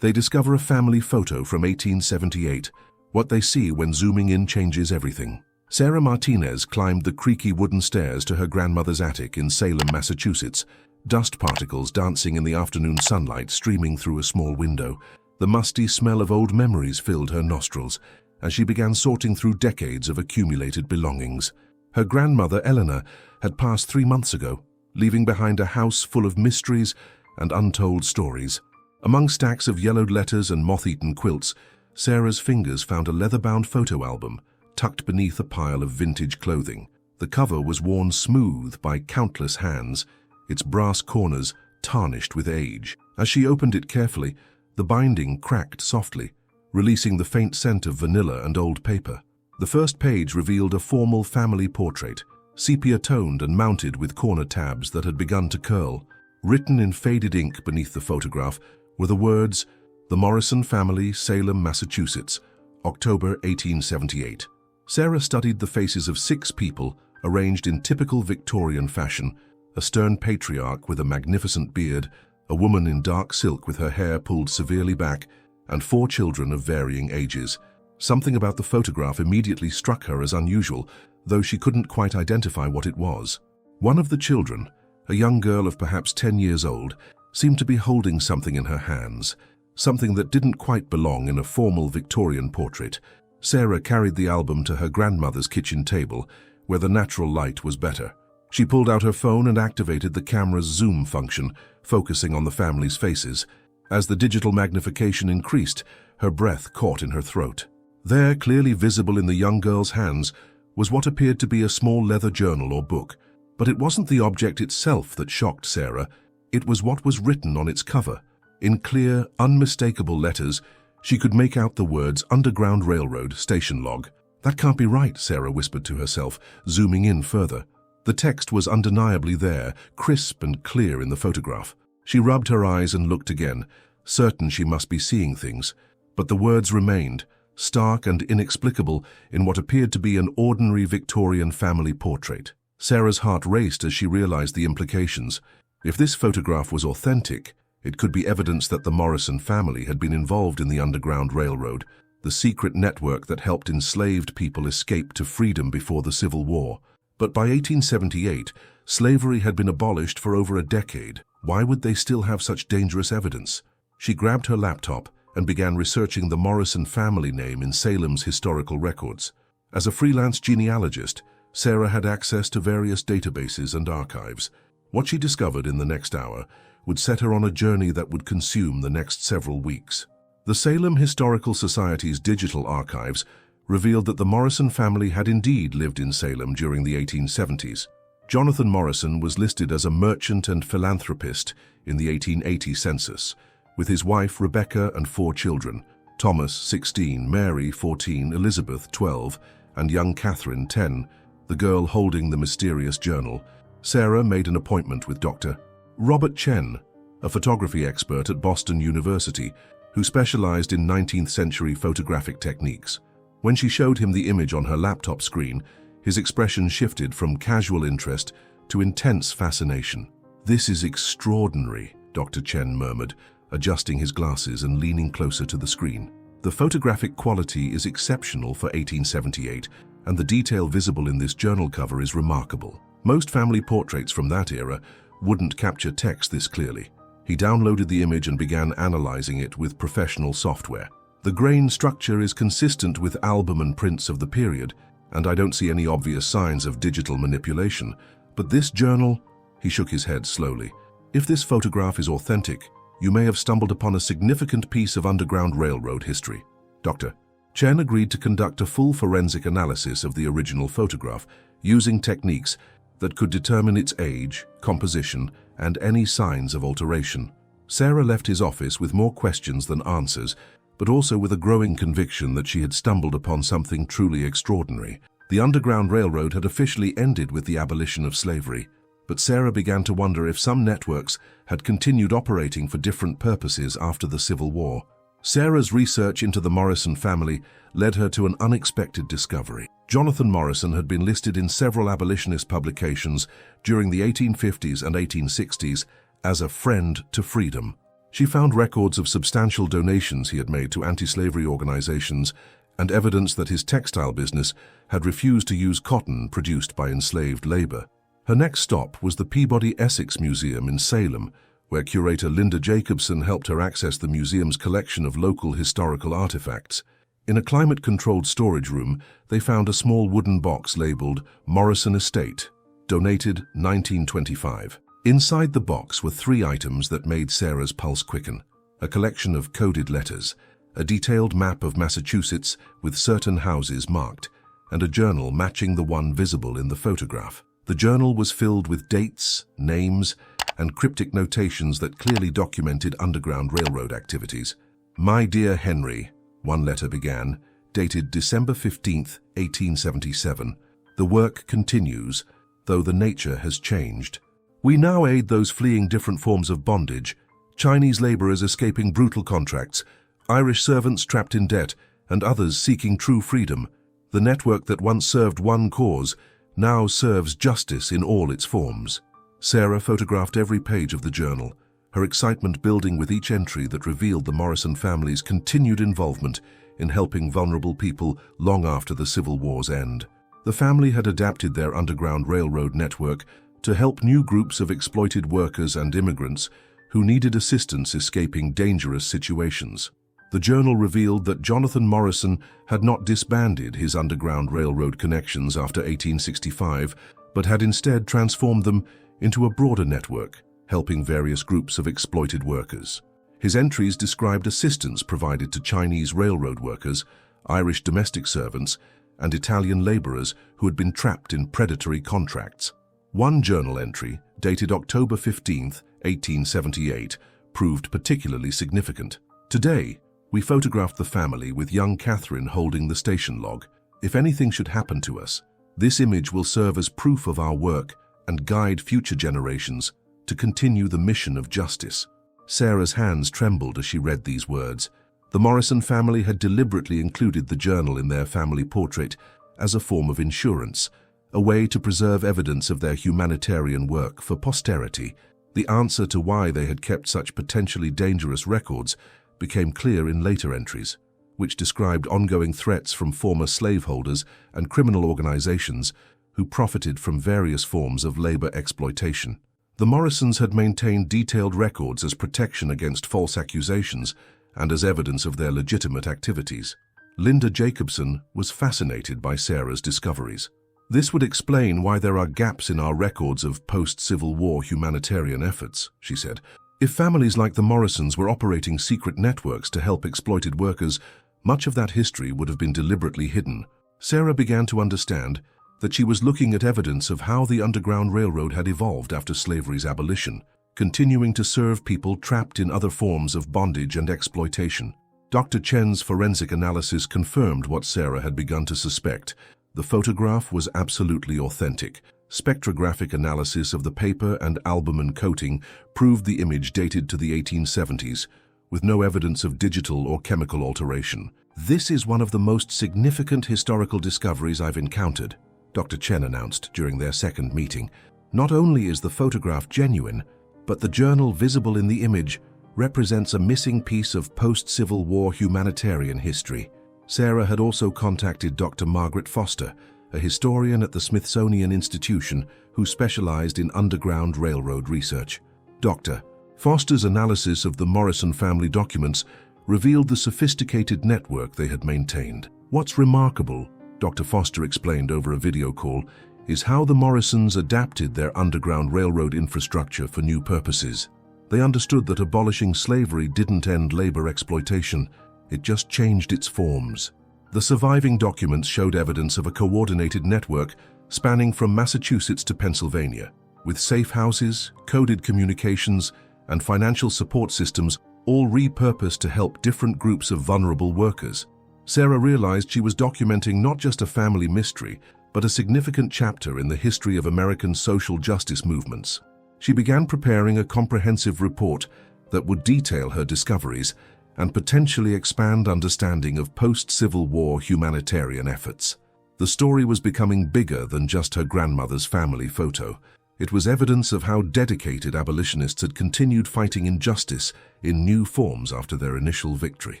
They discover a family photo from 1878. What they see when zooming in changes everything. Sarah Martinez climbed the creaky wooden stairs to her grandmother's attic in Salem, Massachusetts, dust particles dancing in the afternoon sunlight streaming through a small window. The musty smell of old memories filled her nostrils as she began sorting through decades of accumulated belongings. Her grandmother, Eleanor, had passed 3 months ago, leaving behind a house full of mysteries and untold stories. Among stacks of yellowed letters and moth-eaten quilts, Sarah's fingers found a leather-bound photo album tucked beneath a pile of vintage clothing. The cover was worn smooth by countless hands, its brass corners tarnished with age. As she opened it carefully, the binding cracked softly, releasing the faint scent of vanilla and old paper. The first page revealed a formal family portrait, sepia-toned and mounted with corner tabs that had begun to curl. Written in faded ink beneath the photograph were the words, "The Morrison family, Salem, Massachusetts, October 1878. Sarah studied the faces of 6 people, arranged in typical Victorian fashion, a stern patriarch with a magnificent beard, a woman in dark silk with her hair pulled severely back, and 4 children of varying ages. Something about the photograph immediately struck her as unusual, though she couldn't quite identify what it was. One of the children, a young girl of perhaps 10 years old, seemed to be holding something in her hands, something that didn't quite belong in a formal Victorian portrait. Sarah carried the album to her grandmother's kitchen table, where the natural light was better. She pulled out her phone and activated the camera's zoom function, focusing on the family's faces. As the digital magnification increased, her breath caught in her throat. There, clearly visible in the young girl's hands, was what appeared to be a small leather journal or book. But it wasn't the object itself that shocked Sarah. It was what was written on its cover. In clear, unmistakable letters, she could make out the words Underground Railroad Station Log. That can't be right, Sarah whispered to herself, zooming in further. The text was undeniably there, crisp and clear in the photograph. She rubbed her eyes and looked again, certain she must be seeing things. But the words remained, stark and inexplicable in what appeared to be an ordinary Victorian family portrait. Sarah's heart raced as she realized the implications. If this photograph was authentic, it could be evidence that the Morrison family had been involved in the Underground Railroad, the secret network that helped enslaved people escape to freedom before the Civil War. But by 1878, slavery had been abolished for over a decade. Why would they still have such dangerous evidence? She grabbed her laptop and began researching the Morrison family name in Salem's historical records. As a freelance genealogist, Sarah had access to various databases and archives. What she discovered in the next hour would set her on a journey that would consume the next several weeks. The Salem Historical Society's digital archives revealed that the Morrison family had indeed lived in Salem during the 1870s. Jonathan Morrison was listed as a merchant and philanthropist in the 1880 census, with his wife Rebecca and 4 children, Thomas, 16, Mary, 14, Elizabeth, 12, and young Catherine, 10, the girl holding the mysterious journal. Sarah made an appointment with Dr. Robert Chen, a photography expert at Boston University, who specialized in 19th century photographic techniques. When she showed him the image on her laptop screen, his expression shifted from casual interest to intense fascination. "This is extraordinary," Dr. Chen murmured, adjusting his glasses and leaning closer to the screen. "The photographic quality is exceptional for 1878, and the detail visible in this journal cover is remarkable. Most family portraits from that era wouldn't capture text this clearly." He downloaded the image and began analyzing it with professional software. "The grain structure is consistent with album and prints of the period, and I don't see any obvious signs of digital manipulation. But this journal," he shook his head slowly, "if this photograph is authentic, you may have stumbled upon a significant piece of Underground Railroad history." Dr. Chen agreed to conduct a full forensic analysis of the original photograph, using techniques that could determine its age, composition, and any signs of alteration. Sarah left his office with more questions than answers, but also with a growing conviction that she had stumbled upon something truly extraordinary. The Underground Railroad had officially ended with the abolition of slavery, but Sarah began to wonder if some networks had continued operating for different purposes after the Civil War. Sarah's research into the Morrison family led her to an unexpected discovery. Jonathan Morrison had been listed in several abolitionist publications during the 1850s and 1860s as a friend to freedom. She found records of substantial donations he had made to anti-slavery organizations and evidence that his textile business had refused to use cotton produced by enslaved labor. Her next stop was the Peabody Essex Museum in Salem, where curator Linda Jacobson helped her access the museum's collection of local historical artifacts. In a climate-controlled storage room, they found a small wooden box labeled Morrison Estate, donated 1925. Inside the box were 3 items that made Sarah's pulse quicken: a collection of coded letters, a detailed map of Massachusetts with certain houses marked, and a journal matching the one visible in the photograph. The journal was filled with dates, names, and cryptic notations that clearly documented Underground Railroad activities. "My dear Henry," one letter began, dated December 15, 1877, "the work continues, though the nature has changed. We now aid those fleeing different forms of bondage, Chinese laborers escaping brutal contracts, Irish servants trapped in debt, and others seeking true freedom. The network that once served one cause now serves justice in all its forms." Sarah photographed every page of the journal, her excitement building with each entry that revealed the Morrison family's continued involvement in helping vulnerable people long after the Civil War's end. The family had adapted their Underground Railroad network to help new groups of exploited workers and immigrants who needed assistance escaping dangerous situations. The journal revealed that Jonathan Morrison had not disbanded his Underground Railroad connections after 1865, but had instead transformed them into a broader network, helping various groups of exploited workers. His entries described assistance provided to Chinese railroad workers, Irish domestic servants, and Italian laborers who had been trapped in predatory contracts. One journal entry, dated October 15, 1878, proved particularly significant. "Today, we photographed the family with young Catherine holding the station log. If anything should happen to us, this image will serve as proof of our work and guide future generations to continue the mission of justice." Sarah's hands trembled as she read these words. The Morrison family had deliberately included the journal in their family portrait as a form of insurance, a way to preserve evidence of their humanitarian work for posterity. The answer to why they had kept such potentially dangerous records became clear in later entries, which described ongoing threats from former slaveholders and criminal organizations who profited from various forms of labor exploitation. The Morrisons had maintained detailed records as protection against false accusations and as evidence of their legitimate activities. Linda Jacobson was fascinated by Sarah's discoveries. "This would explain why there are gaps in our records of post-Civil War humanitarian efforts," she said. "If families like the Morrisons were operating secret networks to help exploited workers, much of that history would have been deliberately hidden." Sarah began to understand that she was looking at evidence of how the Underground Railroad had evolved after slavery's abolition, continuing to serve people trapped in other forms of bondage and exploitation. Dr. Chen's forensic analysis confirmed what Sarah had begun to suspect. The photograph was absolutely authentic. Spectrographic analysis of the paper and albumin coating proved the image dated to the 1870s, with no evidence of digital or chemical alteration. "This is one of the most significant historical discoveries I've encountered," Dr. Chen announced during their second meeting. "Not only is the photograph genuine, but the journal visible in the image represents a missing piece of post-Civil War humanitarian history." Sarah had also contacted Dr. Margaret Foster, a historian at the Smithsonian Institution who specialized in Underground Railroad research. Dr. Foster's analysis of the Morrison family documents revealed the sophisticated network they had maintained. "What's remarkable," Dr. Foster explained over a video call, "is how the Morrisons adapted their Underground Railroad infrastructure for new purposes. They understood that abolishing slavery didn't end labor exploitation, it just changed its forms." The surviving documents showed evidence of a coordinated network spanning from Massachusetts to Pennsylvania, with safe houses, coded communications, and financial support systems all repurposed to help different groups of vulnerable workers. Sarah realized she was documenting not just a family mystery, but a significant chapter in the history of American social justice movements. She began preparing a comprehensive report that would detail her discoveries and potentially expand understanding of post-Civil War humanitarian efforts. The story was becoming bigger than just her grandmother's family photo. It was evidence of how dedicated abolitionists had continued fighting injustice in new forms after their initial victory.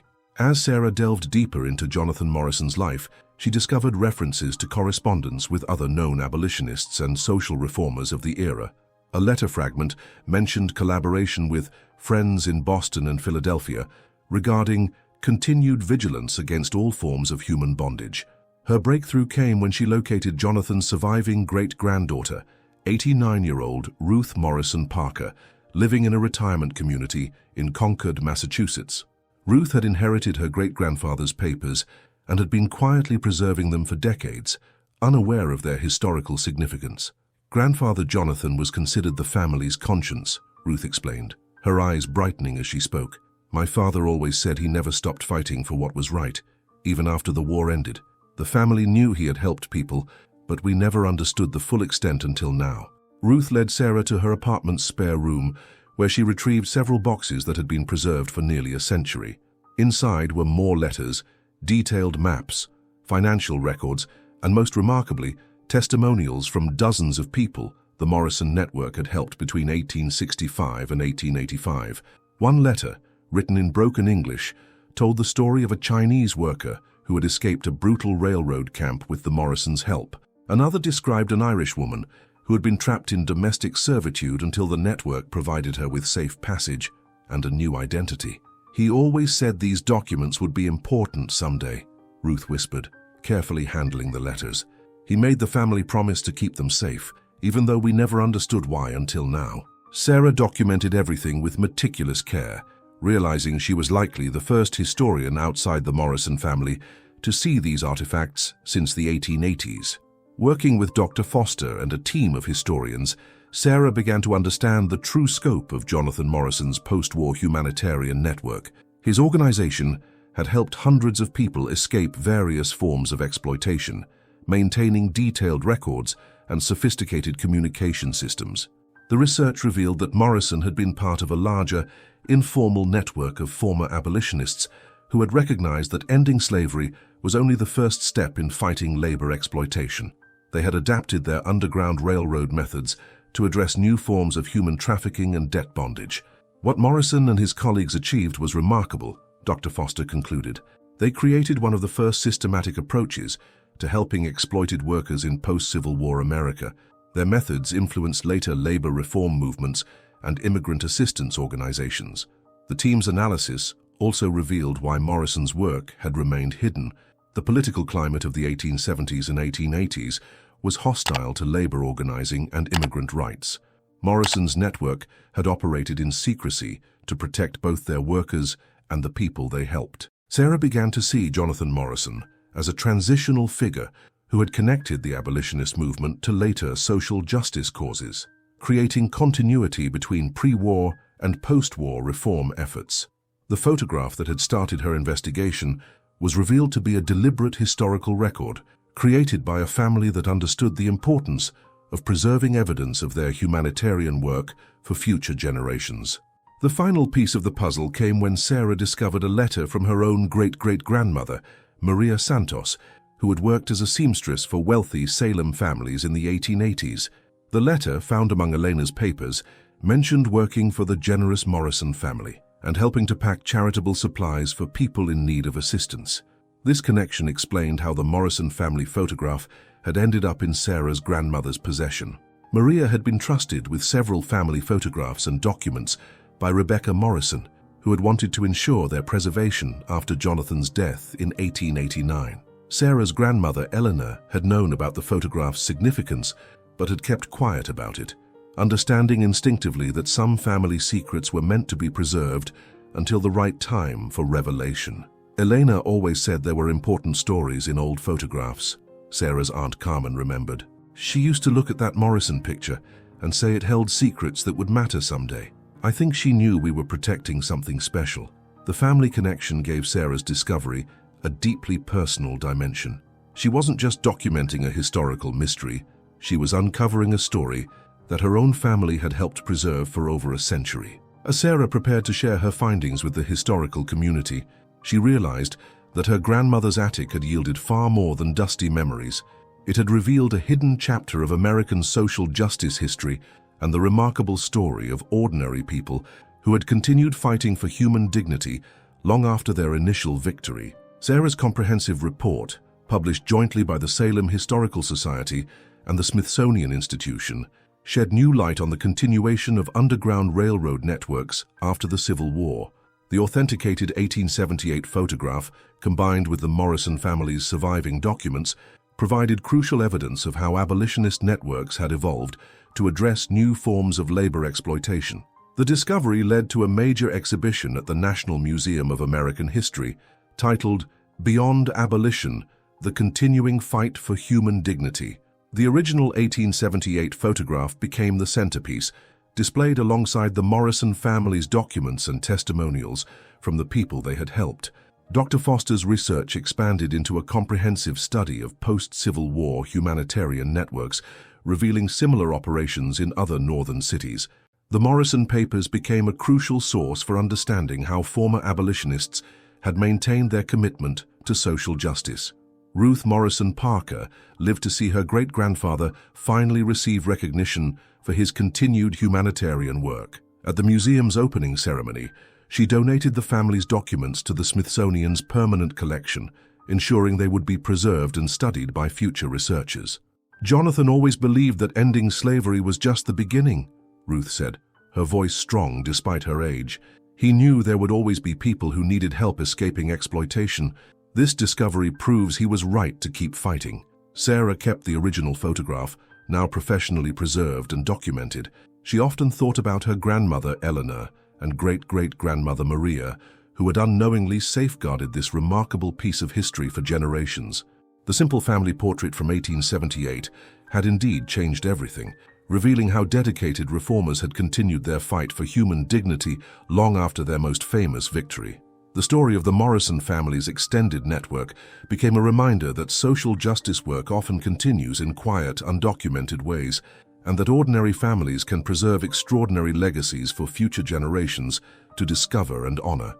As Sarah delved deeper into Jonathan Morrison's life, she discovered references to correspondence with other known abolitionists and social reformers of the era. A letter fragment mentioned collaboration with friends in Boston and Philadelphia regarding continued vigilance against all forms of human bondage. Her breakthrough came when she located Jonathan's surviving great-granddaughter, 89-year-old Ruth Morrison Parker, living in a retirement community in Concord, Massachusetts. Ruth had inherited her great-grandfather's papers and had been quietly preserving them for decades, unaware of their historical significance. Grandfather Jonathan was considered the family's conscience, Ruth explained, her eyes brightening as she spoke. My father always said he never stopped fighting for what was right, even after the war ended. The family knew he had helped people, but we never understood the full extent until now. Ruth led Sarah to her apartment's spare room, where she retrieved several boxes that had been preserved for nearly a century. Inside were more letters, detailed maps, financial records, and most remarkably, testimonials from dozens of people the Morrison network had helped between 1865 and 1885. One letter, written in broken English, told the story of a Chinese worker who had escaped a brutal railroad camp with the Morrisons' help. Another described an Irish woman who had been trapped in domestic servitude until the network provided her with safe passage and a new identity. He always said these documents would be important someday, Ruth whispered, carefully handling the letters. He made the family promise to keep them safe, even though we never understood why until now. Sarah documented everything with meticulous care, realizing she was likely the first historian outside the Morrison family to see these artifacts since the 1880s. Working with Dr. Foster and a team of historians, Sarah began to understand the true scope of Jonathan Morrison's post-war humanitarian network. His organization had helped hundreds of people escape various forms of exploitation, maintaining detailed records and sophisticated communication systems. The research revealed that Morrison had been part of a larger, informal network of former abolitionists who had recognized that ending slavery was only the first step in fighting labor exploitation. They had adapted their underground railroad methods to address new forms of human trafficking and debt bondage. What Morrison and his colleagues achieved was remarkable, Dr. Foster concluded. They created one of the first systematic approaches to helping exploited workers in post-Civil War America. Their methods influenced later labor reform movements and immigrant assistance organizations. The team's analysis also revealed why Morrison's work had remained hidden. The political climate of the 1870s and 1880s was hostile to labor organizing and immigrant rights. Morrison's network had operated in secrecy to protect both their workers and the people they helped. Sarah began to see Jonathan Morrison as a transitional figure who had connected the abolitionist movement to later social justice causes, creating continuity between pre-war and post-war reform efforts. The photograph that had started her investigation was revealed to be a deliberate historical record created by a family that understood the importance of preserving evidence of their humanitarian work for future generations. The final piece of the puzzle came when Sarah discovered a letter from her own great-great-grandmother, Maria Santos, who had worked as a seamstress for wealthy Salem families in the 1880s. The letter, found among Elena's papers, mentioned working for the generous Morrison family and helping to pack charitable supplies for people in need of assistance. This connection explained how the Morrison family photograph had ended up in Sarah's grandmother's possession. Maria had been trusted with several family photographs and documents by Rebecca Morrison, who had wanted to ensure their preservation after Jonathan's death in 1889. Sarah's grandmother, Eleanor, had known about the photograph's significance, but had kept quiet about it, understanding instinctively that some family secrets were meant to be preserved until the right time for revelation. Elena always said there were important stories in old photographs, Sarah's Aunt Carmen remembered. She used to look at that Morrison picture and say it held secrets that would matter someday. I think she knew we were protecting something special. The family connection gave Sarah's discovery a deeply personal dimension. She wasn't just documenting a historical mystery, she was uncovering a story that her own family had helped preserve for over a century. As Sarah prepared to share her findings with the historical community, she realized that her grandmother's attic had yielded far more than dusty memories. It had revealed a hidden chapter of American social justice history and the remarkable story of ordinary people who had continued fighting for human dignity long after their initial victory. Sarah's comprehensive report, published jointly by the Salem Historical Society and the Smithsonian Institution, shed new light on the continuation of underground railroad networks after the Civil War. The authenticated 1878 photograph, combined with the Morrison family's surviving documents, provided crucial evidence of how abolitionist networks had evolved to address new forms of labor exploitation. The discovery led to a major exhibition at the National Museum of American History, titled "Beyond Abolition: The Continuing Fight for Human Dignity." The original 1878 photograph became the centerpiece, displayed alongside the Morrison family's documents and testimonials from the people they had helped. Dr. Foster's research expanded into a comprehensive study of post-Civil War humanitarian networks, revealing similar operations in other northern cities. The Morrison papers became a crucial source for understanding how former abolitionists had maintained their commitment to social justice. Ruth Morrison Parker lived to see her great-grandfather finally receive recognition for his continued humanitarian work. At the museum's opening ceremony, she donated the family's documents to the Smithsonian's permanent collection, ensuring they would be preserved and studied by future researchers. "Jonathan always believed that ending slavery was just the beginning," Ruth said, her voice strong despite her age. "He knew there would always be people who needed help escaping exploitation. This discovery proves he was right to keep fighting." Sarah kept the original photograph, now professionally preserved and documented. She often thought about her grandmother Eleanor and great-great-grandmother Maria, who had unknowingly safeguarded this remarkable piece of history for generations. The simple family portrait from 1878 had indeed changed everything, revealing how dedicated reformers had continued their fight for human dignity long after their most famous victory. The story of the Morrison family's extended network became a reminder that social justice work often continues in quiet, undocumented ways, and that ordinary families can preserve extraordinary legacies for future generations to discover and honor.